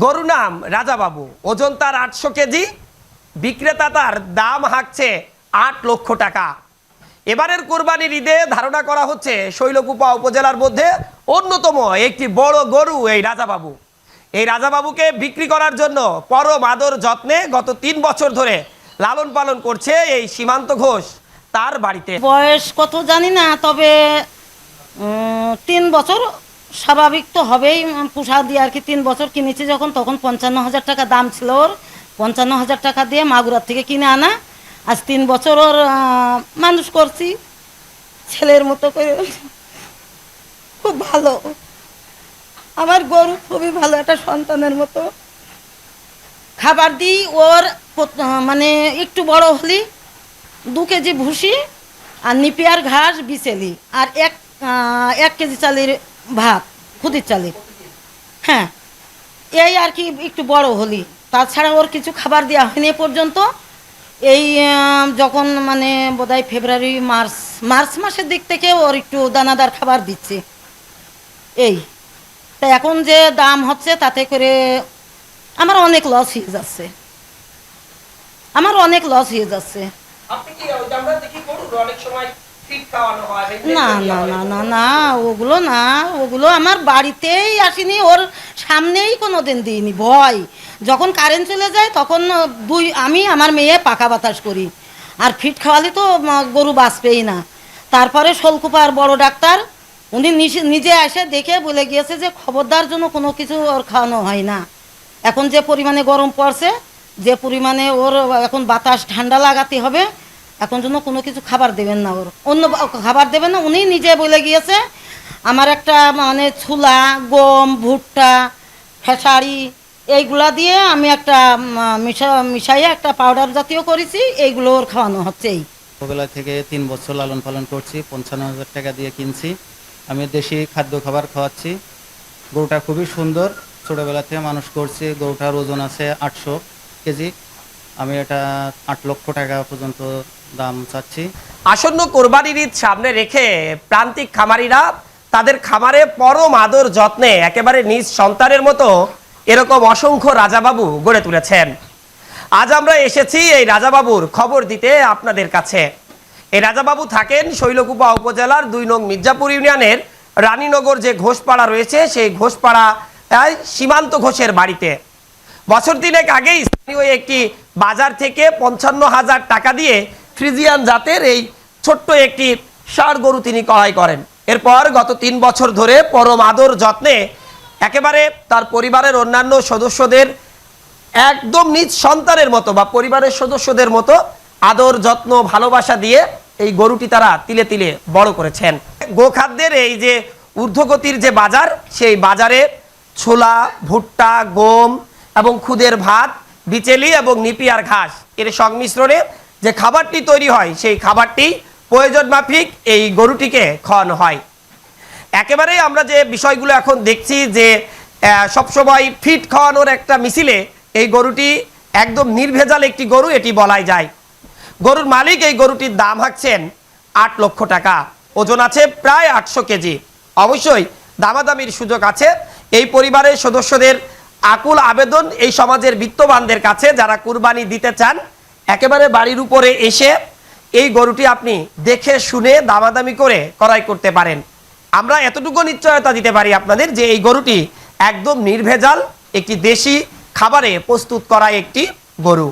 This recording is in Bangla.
গরু নাম রাজাবাবু, ওজন তার 800 কেজি, বিক্রেতা তার দাম হাঁকছে 8 লক্ষ টাকা। এবারের কোরবানির ঈদে ধারণা করা হচ্ছে শৈলকুপা উপজেলার মধ্যে অন্যতম একটি বড় গরু এই রাজাবাবু। এই রাজাবাবুকে বিক্রি করার জন্য পরম আদর যত্নে গত 3 বছর ধরে লালন পালন করছে এই সীমান্ত ঘোষ তার বাড়িতে। বয়স কত জানি না, তবে 3 বছর স্বাভাবিক তো হবেই, পোষা দিয়ে আর কি। 3 বছর কিনেছি যখন, তখন 55,000 টাকা দাম ছিল ওর। 55,000 টাকা দিয়ে মাগুরার থেকে কিনে আনা। আজ 3 বছর ওর মানুষ করছি ছেলের মতো করে। খুব ভালো আমার গরু, খুবই ভালো, একটা সন্তানের মতো। খাবার দিই ওর মানে একটু বড় হলি 2 কেজি ভুসি আর নিপিয়ার ঘাস বিচেলি আর 1 কেজি চালের ভাত, খুদির চালের। হ্যাঁ, এই আর কি একটু বড় হলি। তাছাড়া ওর কিছু খাবার দেওয়া হয়নি এ পর্যন্ত। এই যখন মানে বোধহয় ফেব্রুয়ারি মার্চ মাসের দিক থেকে ওর একটু দানাদার খাবার দিচ্ছে। এই তাই এখন যে দাম হচ্ছে তাতে করে আমার অনেক লস হয়ে যাচ্ছে, না না না না না, ওগুলো না, ওগুলো আমার বাড়িতেই আসেনি, ওর সামনেই কোনো দিন দিইনি। ভয়, যখন কারেন্ট চলে যায় তখন আমি আমার মেয়ে পাকা বাতাস করি, আর ফিট খাওয়ালে তো গরু বাঁচবেই না। তারপরে শোলকুপার বড় ডাক্তার উনি নিজে এসে দেখে বলে গিয়েছে যে খবরদার জন্য কোনো কিছু ওর খাওয়ানো হয় না। এখন যে পরিমাণে গরম পড়ছে, যে পরিমাণে ওর এখন বাতাস ঠান্ডা লাগাতে হবে, এখন জন্য কোনো কিছু খাবার দেবেন না, ওর অন্য খাবার দেবেন না। উনি নিজে বলে গিয়েছে আমার একটা মানে ছুলা, গম, ভুট্টা, খেসারি এইগুলা দিয়ে আমি একটা মিশাইয়ে একটা পাউডার জাতীয় করেছি, এইগুলো ওর খাওয়ানো হচ্ছে। এই ছোটবেলা থেকে 3 বছর লালন পালন করছি, 55,000 টাকা দিয়ে কিনছি। আমি দেশি খাদ্য খাবার খাওয়াচ্ছি। গরুটা খুবই সুন্দর, ছোটবেলা থেকে মানুষ করছি। গরুটার ওজন আছে 800 কেজি। আমি এটা 8 লক্ষ টাকা পর্যন্ত দাম চাচ্ছি। আসন্ন কোরবানির ঈদ সামনে রেখে প্রান্তিক খামারিরা তাদের খামারে পরম আদর যত্নে একেবারে নিজ সন্তানের মতো এরকম অসংখ্য রাজাবাবু গড়ে তুলেছেন। আজ আমরা এসেছি এই রাজাবাবুর খবর দিতে আপনাদের কাছে। এই রাজাবাবু থাকেন শৈলকুপা উপজেলার 2 নং মির্জাপুর ইউনিয়নের রানীনগর যে ঘোষপাড়া রয়েছে, সেই ঘোষপাড়া সীমান্ত ঘোষের বাড়িতে। বছর 3 আগেই স্থানীয় একটি বাজার থেকে 55,000 টাকা দিয়ে ফ্রিজিয়ান জাতের এই ছোট্ট একটি ষাঁড় গরু তিনি ক্রয় করেন। এরপর গত 3 বছর ধরে পরম আদর যত্নে একেবারে তার পরিবারের অন্যান্য সদস্যদের একদম নিজ সন্তানের মতো বা পরিবারের সদস্যদের মতো আদর যত্ন ভালোবাসা দিয়ে এই গরুটি তারা তিলে তিলে বড় করেছেন। গোখাদ্যের এই যে ঊর্ধ্বগতির যে বাজার, সেই বাজারে ছোলা, ভুট্টা, গম এবং খুদের ভাত, বিচেলি এবং নিপিয়ার ঘাস এর সংমিশ্রণে যে খাবারটি তৈরি হয়, সেই খাবারটি প্রয়োজন মাফিক এই গরুটিকে খাওয়ানো হয়। একেবারেই আমরা যে বিষয়গুলো এখন দেখছি যে সবসময় ফিট খাওয়ানোর একটা মিছিলে এই গরুটি একদম নির্ভেজাল একটি গরু এটি বলাই যায়। গরুর মালিক এই গরুটির দাম হাঁকছেন 8 লক্ষ টাকা। ওজন আছে প্রায় 800 কেজি। অবশ্যই দামাদামির সুযোগ আছে। এই পরিবারের সদস্যদের আকুল আবেদন এই সমাজের বিত্তবানদের কাছে, যারা কুরবানি দিতে চান, একেবারে বাড়ির উপরে এসে এই গরুটি আপনি দেখে শুনে দামাদামি করে ক্রয় করতে পারেন। আমরা এতটুকু নিশ্চয়তা দিতে পারি আপনাদের যে এই গরুটি একদম নির্ভেজাল একটি দেশি খাবারে প্রস্তুত করা একটি গরু।